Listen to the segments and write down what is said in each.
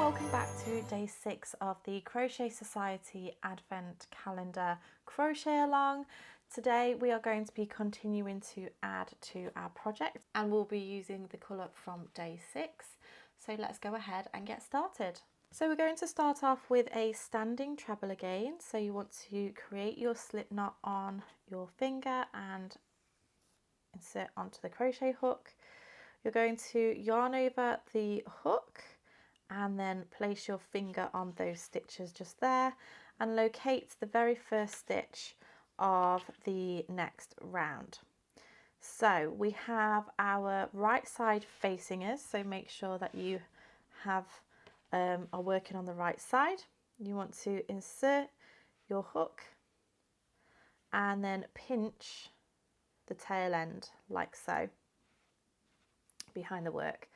welcome back to day 6 of the Crochet Society Advent Calendar Crochet Along. Today we are going to be continuing to add to our project and we'll be using the colour from day 6. So let's go ahead and get started. So we're going to start off with a standing treble again. So you want to create your slip knot on your finger and insert onto the crochet hook. You're going to yarn over the hook and then place your finger on those stitches just there and locate the very first stitch of the next round. So we have our right side facing us, so make sure that you are working on the right side. You want to insert your hook and then pinch the tail end like so behind the work.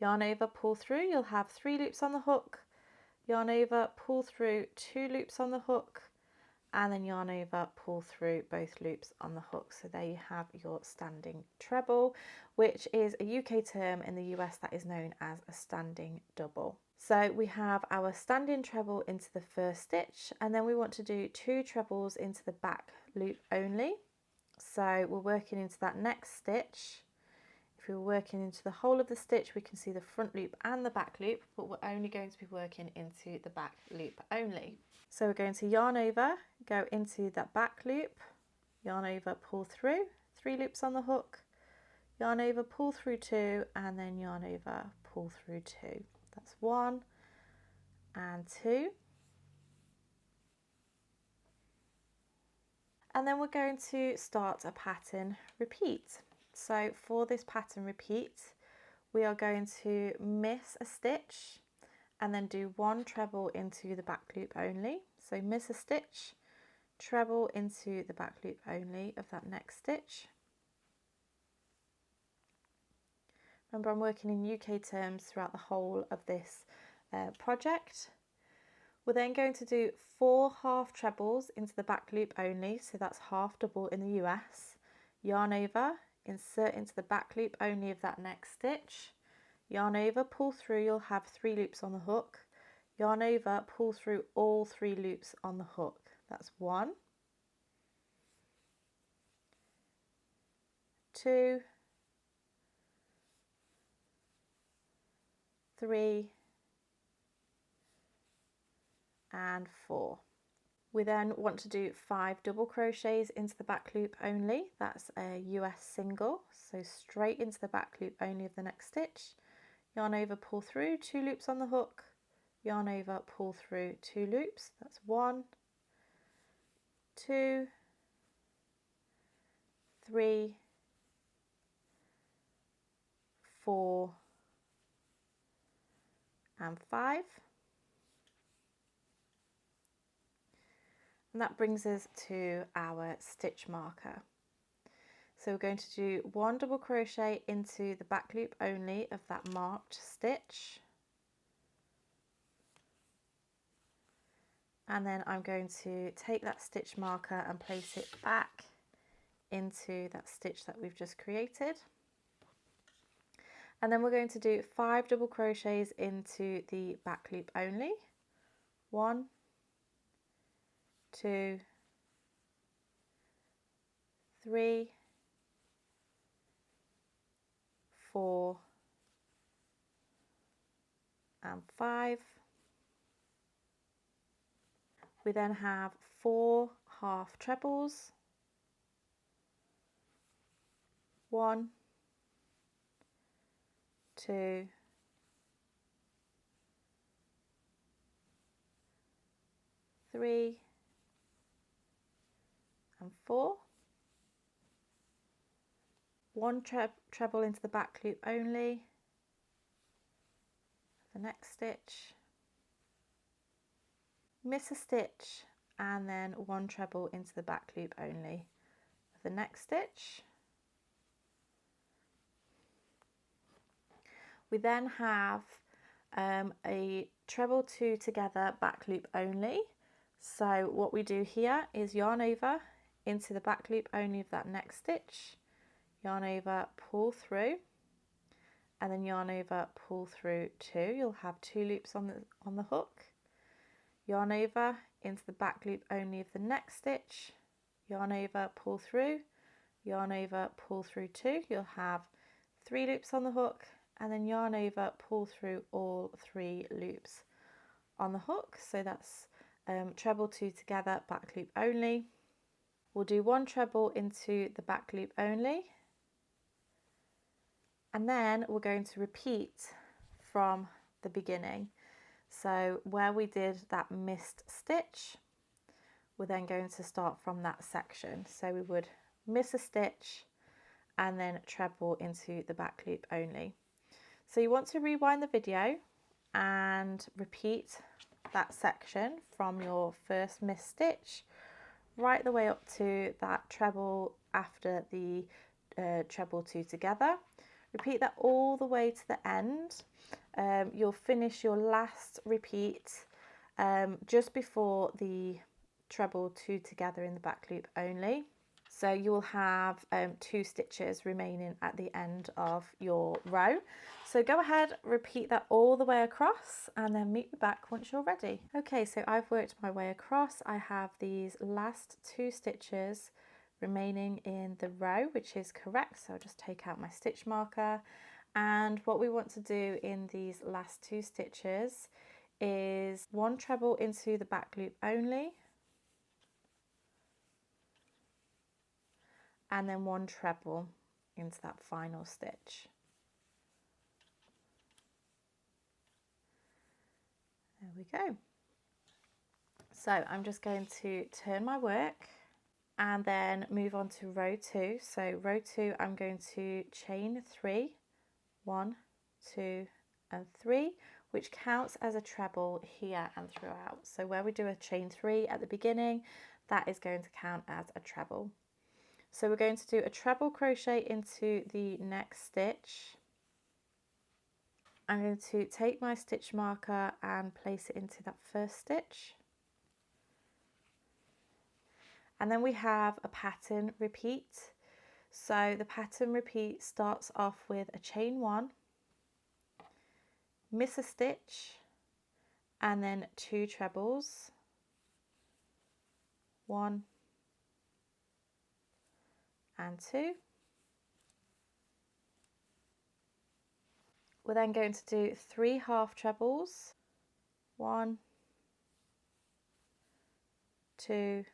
Yarn over, pull through, you'll have 3 loops on the hook, yarn over, pull through, 2 loops on the hook, and then yarn over, pull through both loops on the hook. So there you have your standing treble, which is a UK term. In the US that is known as a standing double. So we have our standing treble into the first stitch, and then we want to do 2 trebles into the back loop only. So we're working into that next stitch. If we're working into the whole of the stitch, we can see the front loop and the back loop, but we're only going to be working into the back loop only. So we're going to yarn over, go into that back loop, yarn over, pull through, 3 loops on the hook, yarn over, pull through 2, and then yarn over, pull through 2. That's 1 and 2. And then we're going to start a pattern repeat. So for this pattern repeat, we are going to miss a stitch and then do 1 treble into the back loop only. So miss a stitch, treble into the back loop only of that next stitch. Remember, I'm working in UK terms throughout the whole of this project. We're then going to do 4 half trebles into the back loop only, so that's half double in the US. Yarn over, insert into the back loop only of that next stitch, yarn over, pull through, you'll have 3 loops on the hook, yarn over, pull through all 3 loops on the hook. That's 1, 2, 3, and 4. We then want to do 5 double crochets into the back loop only. That's a US single, so straight into the back loop only of the next stitch. Yarn over, pull through, 2 loops on the hook, yarn over, pull through 2 loops. That's 1, 2, 3, 4, and 5. And that brings us to our stitch marker. So we're going to do 1 double crochet into the back loop only of that marked stitch. And then I'm going to take that stitch marker and place it back into that stitch that we've just created. And then we're going to do 5 double crochets into the back loop only. 1, 2, 3, 4, and 5. We then have 4 half trebles. 1, 2, 3, and 4. 1 treble into the back loop only, the next stitch, miss a stitch, and then 1 treble into the back loop only, the next stitch. We then have a treble 2 together back loop only. So what we do here is yarn over into the back loop only of that next stitch, yarn over, pull through, and then yarn over, pull through 2. You'll have 2 loops on the hook. Yarn over into the back loop only of the next stitch, yarn over, pull through, yarn over, pull through 2. You'll have 3 loops on the hook, and then yarn over, pull through all 3 loops on the hook. So that's treble 2 together, back loop only. We'll do 1 treble into the back loop only, and then we're going to repeat from the beginning. So where we did that missed stitch, we're then going to start from that section. So we would miss a stitch and then treble into the back loop only. So you want to rewind the video and repeat that section from your first missed stitch right the way up to that treble after the treble 2 together. Repeat that all the way to the end. You'll finish your last repeat just before the treble 2 together in the back loop only. So you will have 2 stitches remaining at the end of your row. So go ahead, repeat that all the way across, and then meet me back once you're ready. Okay, so I've worked my way across. I have these last 2 stitches remaining in the row, which is correct. So I'll just take out my stitch marker, and what we want to do in these last 2 stitches is 1 treble into the back loop only, and then 1 treble into that final stitch. There we go. So I'm just going to turn my work and then move on to row 2. So row 2, I'm going to chain 3, 1, 2 and 3, which counts as a treble here and throughout. So where we do a chain 3 at the beginning, that is going to count as a treble. So we're going to do a treble crochet into the next stitch. I'm going to take my stitch marker and place it into that first stitch. And then we have a pattern repeat. So the pattern repeat starts off with a chain 1, miss a stitch, and then 2 trebles, 1 and 2. We're then going to do 3 half trebles, 1, 2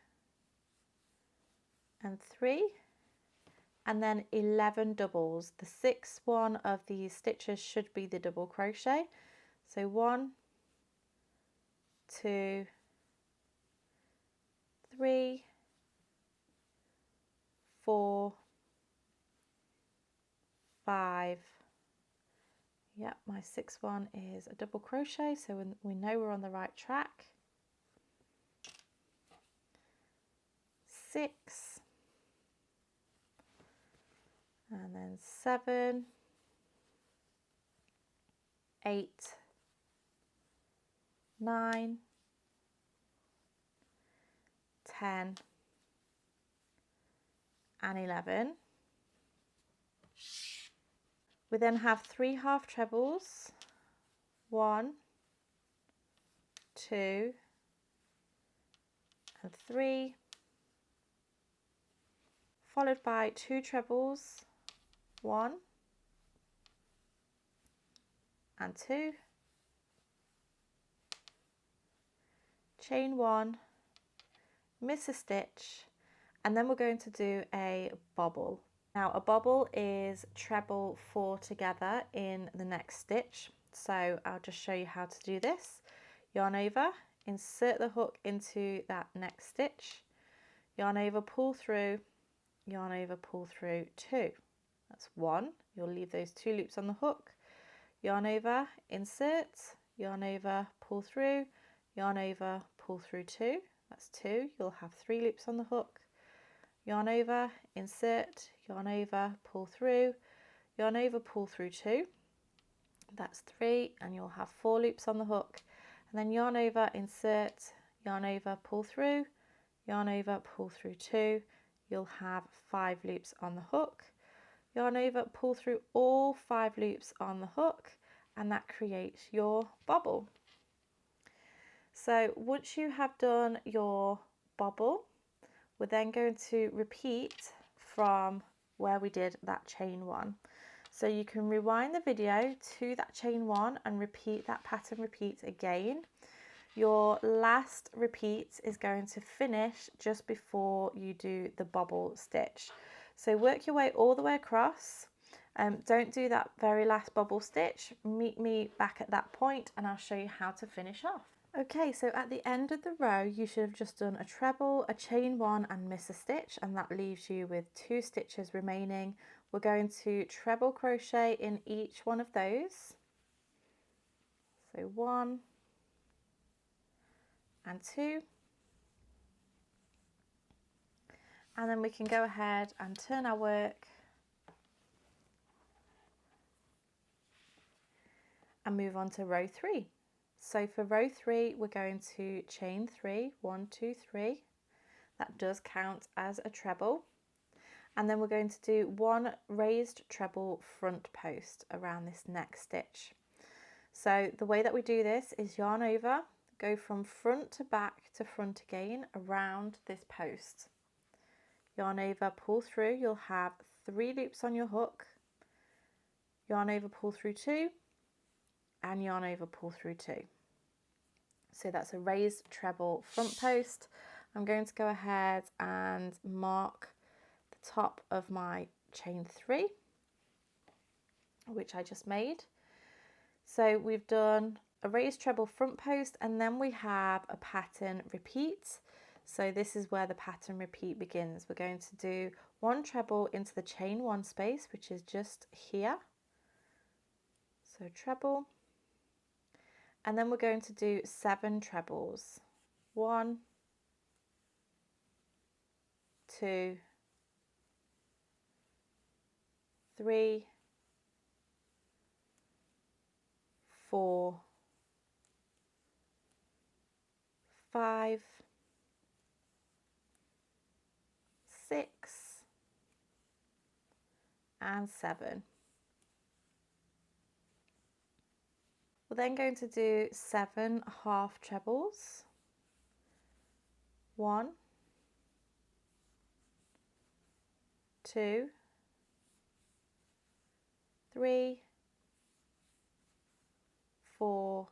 and 3, and then 11 doubles. The 6th one of these stitches should be the double crochet. So 1, 2, 3, 4, 5. Yep, my 6th one is a double crochet, so we know we're on the right track. 6, and then 7, 8, 9, 10 and 11. We then have 3 half trebles, 1, 2 and 3, followed by 2 trebles, 1 and 2, chain 1, miss a stitch, and then we're going to do a bobble. Now a bobble is treble 4 together in the next stitch, so I'll just show you how to do this. Yarn over, insert the hook into that next stitch, yarn over, pull through, yarn over, pull through 2. That's 1. You'll leave those 2 loops on the hook, yarn over, insert, yarn over, pull through, yarn over, pull through 2. That's 2. You'll have 3 loops on the hook, yarn over, insert, yarn over, pull through, yarn over, pull through 2. That's 3, and you'll have 4 loops on the hook, and then yarn over, insert, yarn over, pull through, yarn over, pull through 2. You'll have 5 loops on the hook, yarn over, pull through all 5 loops on the hook, and that creates your bobble. So once you have done your bobble, we're then going to repeat from where we did that chain 1. So you can rewind the video to that chain 1 and repeat that pattern repeat again. Your last repeat is going to finish just before you do the bobble stitch. So work your way all the way across. Don't do that very last bobble stitch. Meet me back at that point and I'll show you how to finish off. Okay, so at the end of the row you should have just done a treble, a chain 1 and miss a stitch, and that leaves you with 2 stitches remaining. We're going to treble crochet in each one of those. So 1 and 2, and then we can go ahead and turn our work and move on to row 3. So for row 3 we're going to chain 3, 1, 2, 3. That does count as a treble, and then we're going to do 1 raised treble front post around this next stitch. So the way that we do this is yarn over, go from front to back to front again around this post. Yarn over, pull through, you'll have 3 loops on your hook, yarn over, pull through 2, and yarn over, pull through 2. So that's a raised treble front post. I'm going to go ahead and mark the top of my chain 3, which I just made. So we've done a raised treble front post, and then we have a pattern repeat. So this is where the pattern repeat begins. We're going to do 1 treble into the chain 1 space, which is just here. So treble, and then we're going to do 7 trebles. 1, 2, 3, 4, 5, 6, and 7. We're then going to do 7 half trebles. 1, 2, 3, 4,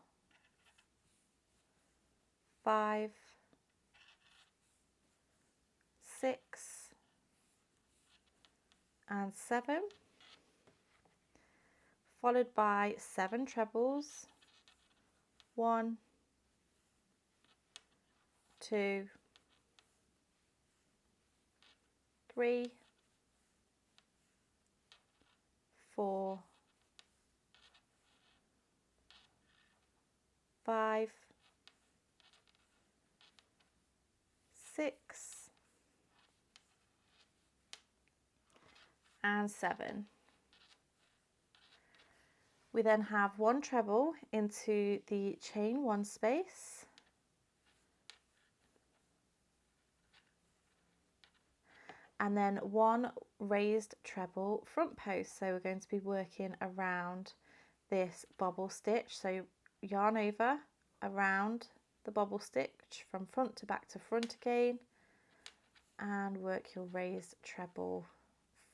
5, 6, and 7, followed by 7 trebles. 1, 2, 3, 4, 5, 6, and 7. We then have 1 treble into the chain 1 space, and then 1 raised treble front post. So we're going to be working around this bobble stitch. So yarn over around the bobble stitch from front to back to front again, and work your raised treble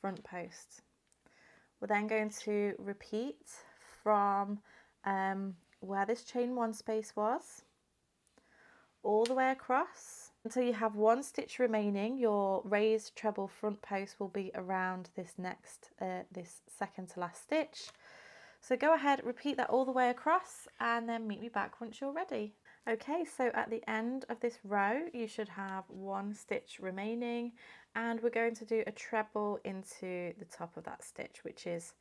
front post. We're then going to repeat from where this chain 1 space was all the way across until you have 1 stitch remaining. Your raised treble front post will be around this next this second to last stitch. So go ahead, repeat that all the way across, and then meet me back once you're ready. Okay, so at the end of this row you should have 1 stitch remaining, and we're going to do a treble into the top of that stitch, which is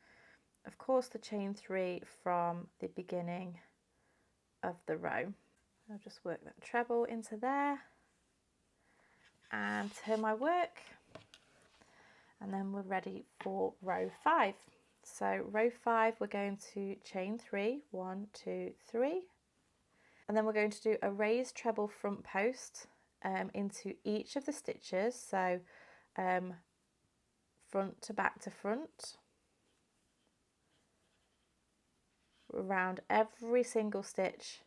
of course the chain 3 from the beginning of the row. I'll just work that treble into there and turn my work, and then we're ready for row 5. So row 5 we're going to chain 3, 1, 2, 3, and then we're going to do a raised treble front post into each of the stitches. So front to back to front around every single stitch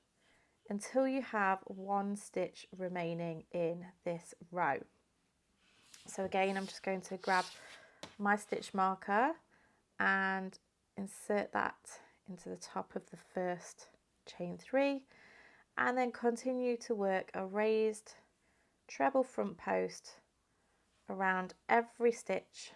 until you have one stitch remaining in this row. So again, I'm just going to grab my stitch marker and insert that into the top of the first chain 3, and then continue to work a raised treble front post around every stitch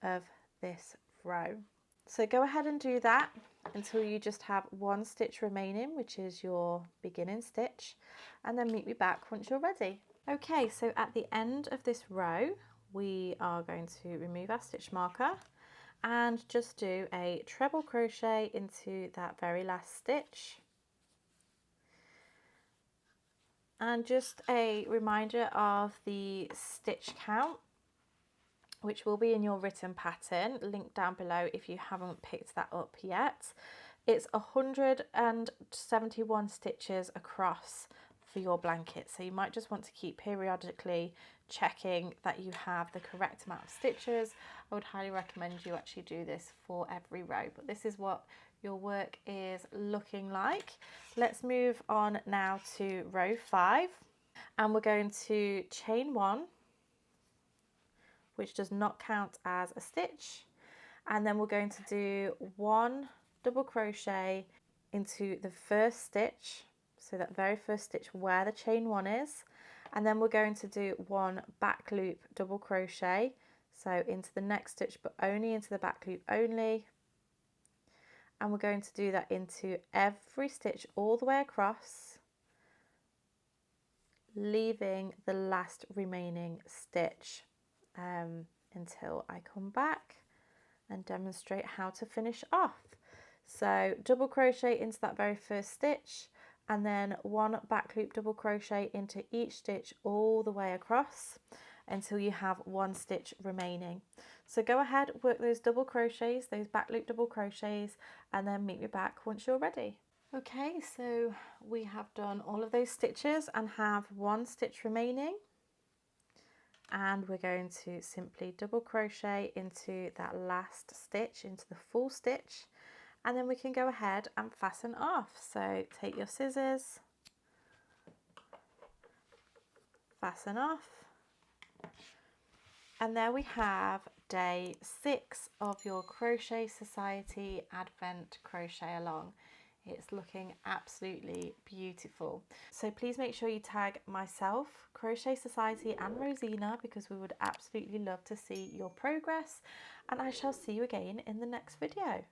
of this row. So go ahead and do that until you just have one stitch remaining, which is your beginning stitch, and then meet me back once you're ready. Okay, so at the end of this row we are going to remove our stitch marker and just do a treble crochet into that very last stitch. And just a reminder of the stitch count, which will be in your written pattern, linked down below if you haven't picked that up yet. It's 171 stitches across for your blanket, so you might just want to keep periodically checking that you have the correct amount of stitches. I would highly recommend you actually do this for every row, but this is what your work is looking like. Let's move on now to row 5, and we're going to chain 1, which does not count as a stitch, and then we're going to do 1 double crochet into the first stitch, so that very first stitch where the chain 1 is, and then we're going to do 1 back loop double crochet, so into the next stitch but only into the back loop only, and we're going to do that into every stitch all the way across, leaving the last remaining stitch until I come back and demonstrate how to finish off. So double crochet into that very first stitch, and then 1 back loop double crochet into each stitch all the way across until you have 1 stitch remaining. So go ahead, work those double crochets, those back loop double crochets, and then meet me back once you're ready. Okay, so we have done all of those stitches and have 1 stitch remaining, and we're going to simply double crochet into that last stitch, into the full stitch, and then we can go ahead and fasten off. So take your scissors, fasten off, and there we have day 6 of your Crochet Society Advent Crochet Along. It's looking absolutely beautiful. So please make sure you tag myself, Crochet Society and Rosina, because we would absolutely love to see your progress, and I shall see you again in the next video.